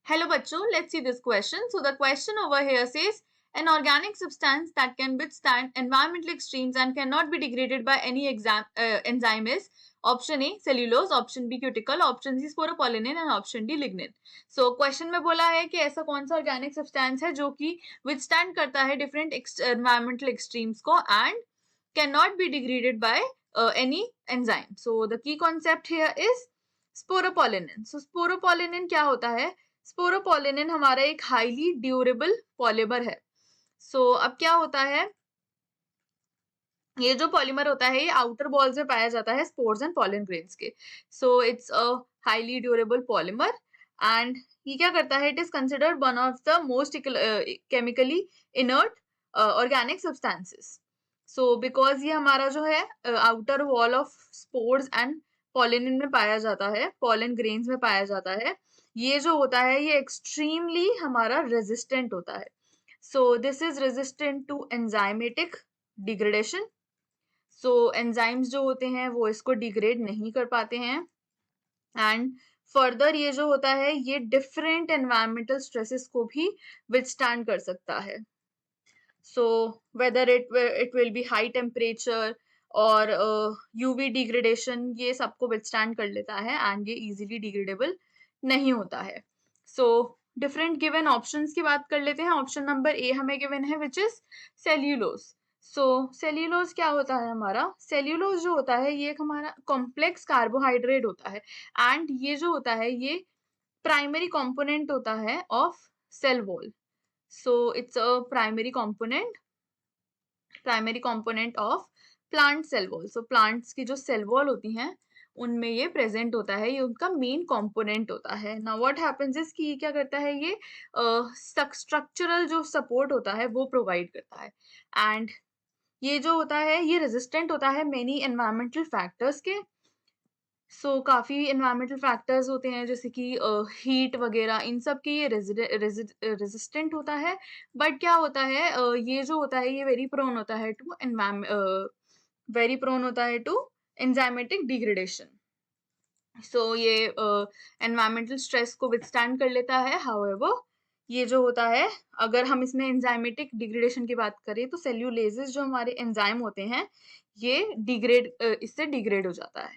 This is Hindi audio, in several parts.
Hello bachcho, let's see this question. So the question over here says an organic substance that can withstand environmental extremes and cannot be degraded by any enzyme is option A cellulose, option B cuticle, option C sporopollenin and option D lignin. So question में बोला है कि ऐसा कौन सा organic substance है जो कि withstand करता है different environmental extremes को and cannot be degraded by any enzyme. So the key concept here is sporopollenin. So sporopollenin क्या होता है? स्पोरोपोलिनिन हमारा एक हाईली ड्यूरेबल पॉलीमर है. अब क्या होता है, ये जो पॉलीमर होता है ये आउटर वॉल्स में पाया जाता है स्पोर्स एंड पॉलन ग्रेन्स के. It's a highly durable polymer and ये क्या करता है, it is considered one of the most chemically inert organic substances. Because ये हमारा जो है outer wall of spores and पॉलिनिन में पाया जाता है, पॉलन ग्रेन्स में पाया जाता है, ये जो होता है ये एक्सट्रीमली हमारा रेजिस्टेंट होता है. This is resistant to enzymatic degradation. Enzymes जो होते हैं वो इसको डिग्रेड नहीं कर पाते हैं एंड फर्दर ये जो होता है ये डिफरेंट एनवायरमेंटल स्ट्रेसेस को भी विथस्टैंड कर सकता है. Whether it will be high temperature और यूवी डिग्रेडेशन, ये सबको विथस्टैंड कर लेता है एंड ये इजीली डिग्रेडेबल नहीं होता है. डिफरेंट गिवन ऑप्शंस की बात कर लेते हैं. ऑप्शन नंबर ए हमें गिवन है विच इज सेल्यूलोज. सेल्यूलोज क्या होता है हमारा? सेल्यूलोज जो होता है ये एक हमारा कॉम्प्लेक्स कार्बोहाइड्रेट होता है एंड ये जो होता है ये प्राइमरी कंपोनेंट होता है of cell wall. It's a primary component of plant cell wall. Plants की जो सेल वॉल होती हैं उनमें ये प्रेजेंट होता है, ये उनका मेन कंपोनेंट होता है. नाउ व्हाट हैपेंस इज कि क्या करता है, ये स्ट्रक्चरल जो सपोर्ट होता है वो प्रोवाइड करता है एंड ये जो होता है ये रेजिस्टेंट होता है मेनी एनवायरमेंटल फैक्टर्स के. काफी एनवायरमेंटल फैक्टर्स होते हैं जैसे कि हीट वगैरह, इन सब के ये रेजिस्टेंट होता है. बट क्या होता है, ये जो होता है ये वेरी प्रोन होता है टू एंजाइमेटिक डिग्रेडेशन. ये एनवायरमेंटल स्ट्रेस को विथस्टैंड कर लेता है. हाउएवर ये जो होता है, अगर हम इसमें एंजाइमेटिक डिग्रेडेशन की बात करें तो सेल्यूलेजेस जो हमारे एंजाइम होते हैं ये इससे डिग्रेड हो जाता है.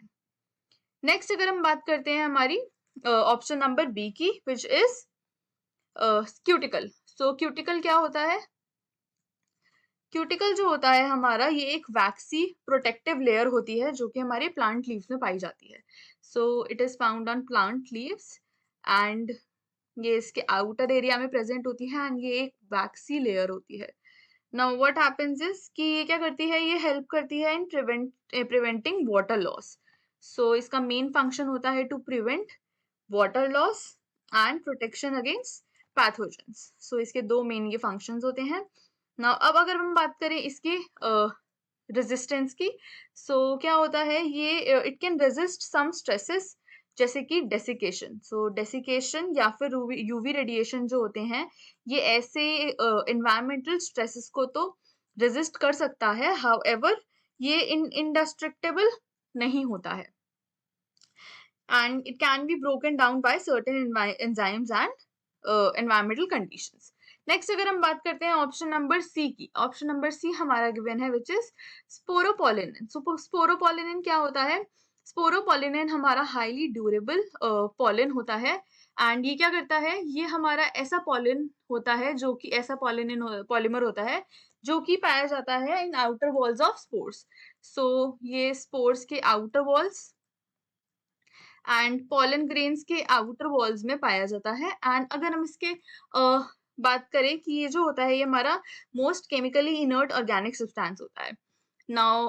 नेक्स्ट अगर हम बात करते हैं हमारी ऑप्शन नंबर बी की विच इज क्यूटिकल. क्यूटिकल क्या होता है? क्यूटिकल जो होता है हमारा ये एक वैक्सी प्रोटेक्टिव लेयर होती है जो कि हमारे प्लांट लीव्स में पाई जाती है. It is found on plant leaves and ये इसके आउटर एरिया में प्रेजेंट होती है एंड ये एक वैक्सी लेयर होती है. नाउ व्हाट हैपेंस इज कि ये क्या करती है, ये हेल्प करती है इन प्रिवेंटिंग वाटर लॉस. इसका मेन फंक्शन होता है to prevent water loss and protection against pathogens. इसके दो मेन ये फंक्शंस होते हैं. नाउ अब अगर हम बात करें इसकी रेजिस्टेंस की, क्या होता है ये it can resist some stresses जैसे कि डेसिकेशन. डेसिकेशन या फिर यूवी रेडिएशन जो होते हैं ये ऐसे एनवायरमेंटल स्ट्रेसेस को तो रेजिस्ट कर सकता है, हाउएवर ये इंडेस्ट्रक्टेबल नहीं होता है and it can be broken down by certain enzymes and environmental conditions. Next अगर हम बात करते हैं ऑप्शन नंबर सी की, ऑप्शन नंबर सी हमारा गिवन है विच इज स्पोरोपोलिनिन. स्पोरोपोलिनिन क्या होता है? स्पोरोपोलिनिन हमारा हाईली ड्यूरेबल पॉलिन होता है एंड ये क्या करता है, ये हमारा ऐसा पॉलिन होता है जो कि ऐसा पॉलीमर होता है जो कि पाया जाता है इन आउटर वॉल्स ऑफ स्पोर्स. ये स्पोर्स के outer walls and pollen grains के आउटर वॉल्स में पाया जाता है. एंड अगर हम इसके बात करें कि ये जो होता है ये हमारा most chemically inert organic substance होता है. नाउ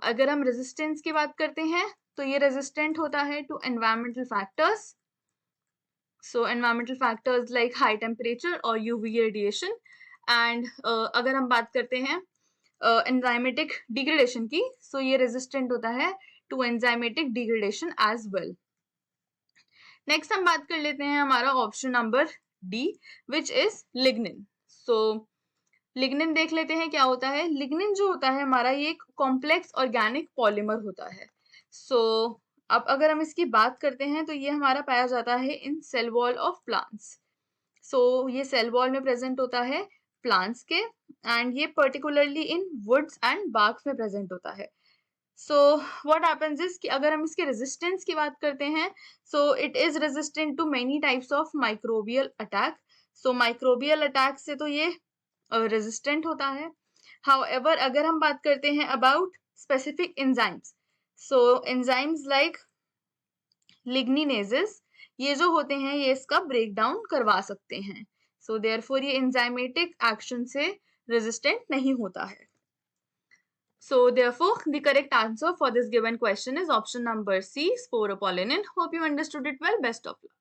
अगर हम रेजिस्टेंस की बात करते हैं तो ये रेजिस्टेंट होता है to environmental factors. Environmental factors like high temperature और यूवी रेडिएशन. एंड अगर हम बात करते हैं एंजाइमेटिक डिग्रेडेशन की, ये रेजिस्टेंट होता है to enzymatic degradation as well. Next हम बात कर लेते हैं हमारा option number D which is lignin. Lignin देख लेते हैं क्या होता है. लिग्निन जो होता है हमारा ये एक कॉम्प्लेक्स ऑर्गेनिक पॉलीमर होता है. अब अगर हम इसकी बात करते हैं तो ये हमारा पाया जाता है in cell wall of plants. ये सेल वॉल में प्रेजेंट होता है प्लांट्स के, एंड ये particularly in woods and barks में प्रेजेंट होता है। सो व्हाट हैपेंस इज कि अगर हम इसके रेजिस्टेंस की बात करते हैं, so it is resistant to many types of microbial attack. So microbial attack से तो ये रेजिस्टेंट होता है। हाउएवर अगर हम बात करते हैं about specific enzymes, so enzymes like ligninases, ये जो होते हैं ये इसका ब्रेक डाउन करवा सकते हैं। सो देयरफॉर ये एंजाइमेटिक एक्शन से रेजिस्टेंट नहीं होता है। So therefore, the correct answer for this given question is option number C, sporopollenin. Hope you understood it well. Best of luck.